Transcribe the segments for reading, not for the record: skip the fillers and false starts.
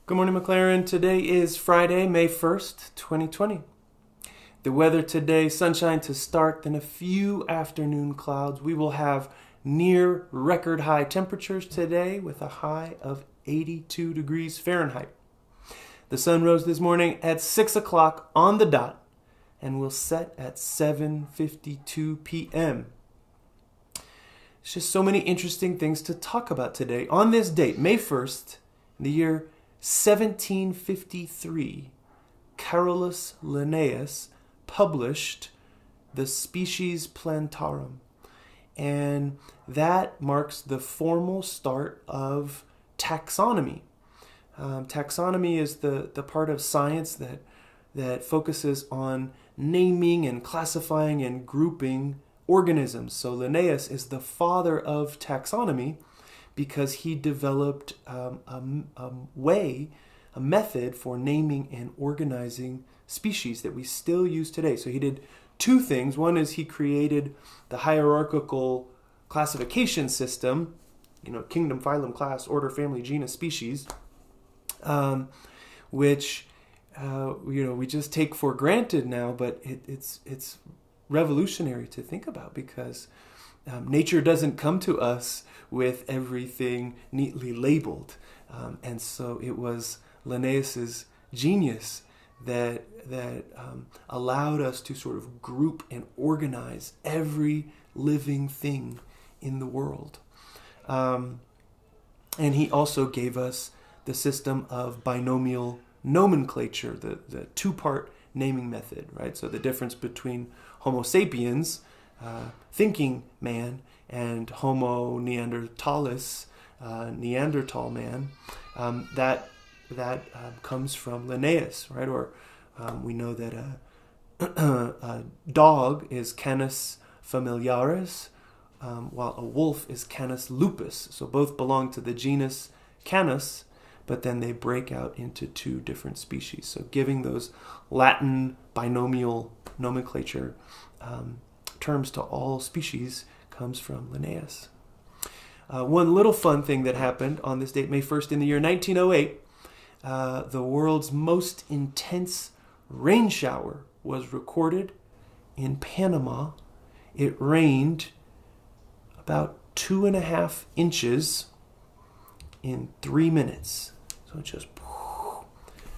Good morning, MacLaren. Today is Friday, May 1st, 2020. The weather today, sunshine to start, then a few afternoon clouds. We will have near record high temperatures today with a high of 82 degrees Fahrenheit. The sun rose this morning at 6 o'clock on the dot and will set at 7:52 p.m. It's just so many interesting things to talk about today. On this date, May 1st, in the year 1753, Carolus Linnaeus published the Species Plantarum, and that marks the formal start of taxonomy. Taxonomy is the part of science that focuses on naming and classifying and grouping organisms. So Linnaeus is the father of taxonomy, because he developed a method for naming and organizing species that we still use today. So he did two things. One is he created the hierarchical classification system, kingdom, phylum, class, order, family, genus, species, which we just take for granted now, but it's revolutionary to think about, because nature doesn't come to us with everything neatly labeled. And so it was Linnaeus's genius that allowed us to sort of group and organize every living thing in the world. And he also gave us the system of binomial nomenclature, the two-part naming method, right? So the difference between Homo sapiens, thinking man, and Homo neanderthalis, Neanderthal man, that comes from Linnaeus, right? Or we know that a dog is Canis familiaris, while a wolf is Canis lupus. So both belong to the genus Canis, but then they break out into two different species. So giving those Latin binomial nomenclature terms to all species comes from Linnaeus. One little fun thing that happened on this date, May 1st, in the year 1908, the world's most intense rain shower was recorded in Panama. It rained about 2.5 inches in 3 minutes. So it just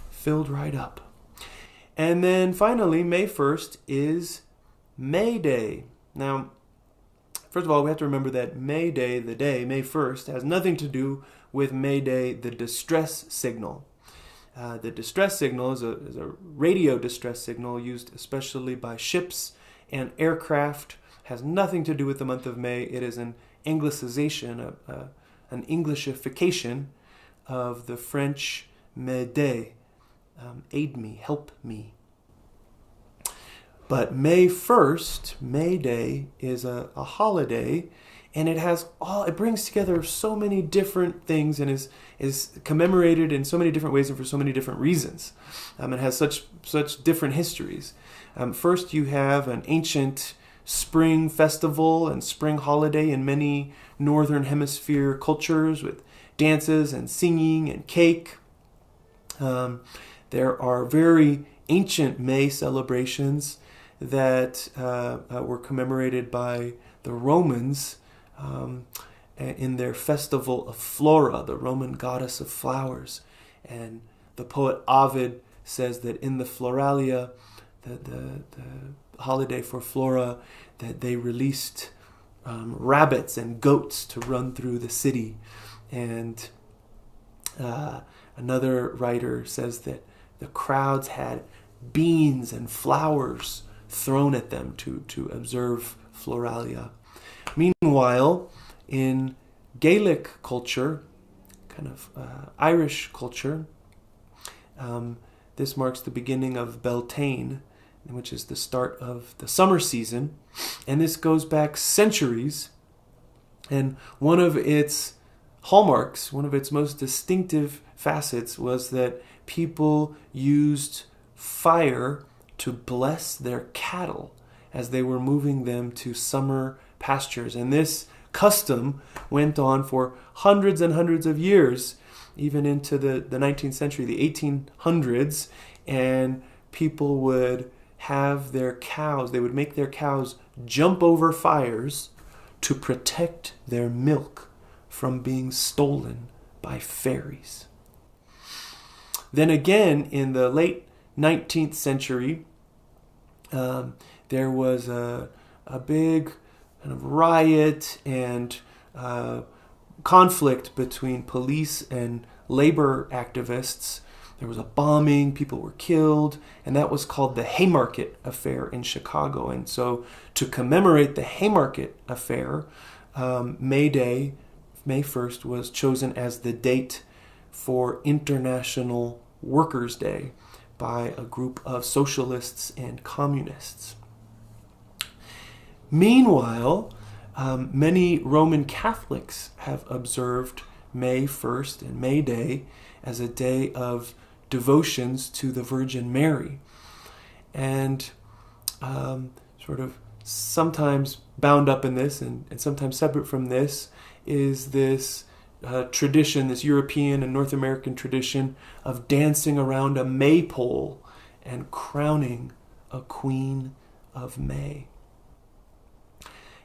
filled right up. And then finally, May 1st is May Day. Now, first of all, we have to remember that May Day, the day, May 1st, has nothing to do with May Day, the distress signal. The distress signal is a radio distress signal used especially by ships and aircraft. Has nothing to do with the month of May. It is an anglicization, an Englishification of the French m'aider, aid me, help me. But May 1st, May Day, is a holiday, and it brings together so many different things and is commemorated in so many different ways and for so many different reasons. It has such different histories. First, you have an ancient spring festival and spring holiday in many northern hemisphere cultures with dances and singing and cake. There are very ancient May celebrations that were commemorated by the Romans in their festival of Flora, the Roman goddess of flowers. And the poet Ovid says that in the Floralia, the holiday for Flora, that they released rabbits and goats to run through the city. And another writer says that the crowds had beans and flowers thrown at them to observe Floralia. Meanwhile, in Gaelic culture, kind of Irish culture, this marks the beginning of Beltane, which is the start of the summer season. And this goes back centuries. And one of its hallmarks, one of its most distinctive facets, was that people used fire to bless their cattle as they were moving them to summer pastures. And this custom went on for hundreds and hundreds of years, even into the 19th century, the 1800s, and people would have their cows, they would make their cows jump over fires to protect their milk from being stolen by fairies. Then again, in the late 19th century, there was a big kind of riot and conflict between police and labor activists. There was a bombing, people were killed, and that was called the Haymarket Affair in Chicago. And so to commemorate the Haymarket Affair, May Day, May 1st, was chosen as the date for International Workers' Day by a group of socialists and communists. Meanwhile, many Roman Catholics have observed May 1st and May Day as a day of devotions to the Virgin Mary. And sort of sometimes bound up in this and sometimes separate from this is this tradition, this European and North American tradition of dancing around a maypole and crowning a Queen of May.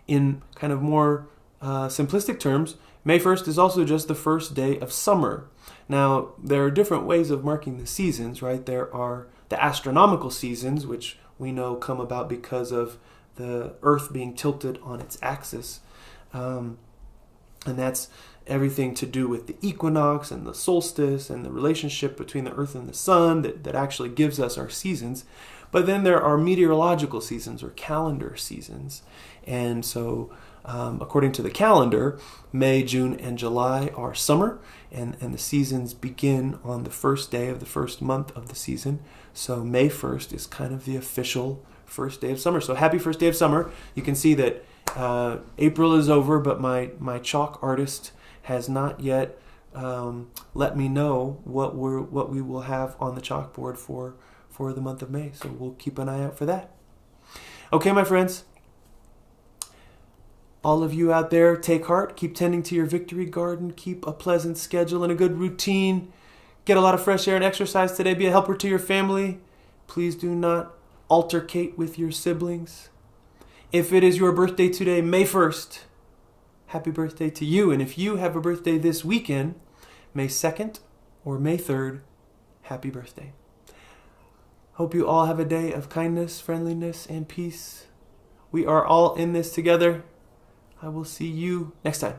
In kind of more simplistic terms, May 1st is also just the first day of summer. Now, there are different ways of marking the seasons, right? There are the astronomical seasons, which we know come about because of the Earth being tilted on its axis. And that's everything to do with the equinox and the solstice and the relationship between the Earth and the Sun that actually gives us our seasons. But then there are meteorological seasons or calendar seasons. And so according to the calendar, May, June, and July are summer, and the seasons begin on the first day of the first month of the season. So May 1st is kind of the official first day of summer. So happy first day of summer. You can see that April is over, but my chalk artist has not yet let me know what we will have on the chalkboard for the month of May. So we'll keep an eye out for that. Okay, my friends. All of you out there, take heart. Keep tending to your victory garden. Keep a pleasant schedule and a good routine. Get a lot of fresh air and exercise today. Be a helper to your family. Please do not altercate with your siblings. If it is your birthday today, May 1st, happy birthday to you. And if you have a birthday this weekend, May 2nd or May 3rd, happy birthday. Hope you all have a day of kindness, friendliness, and peace. We are all in this together. I will see you next time.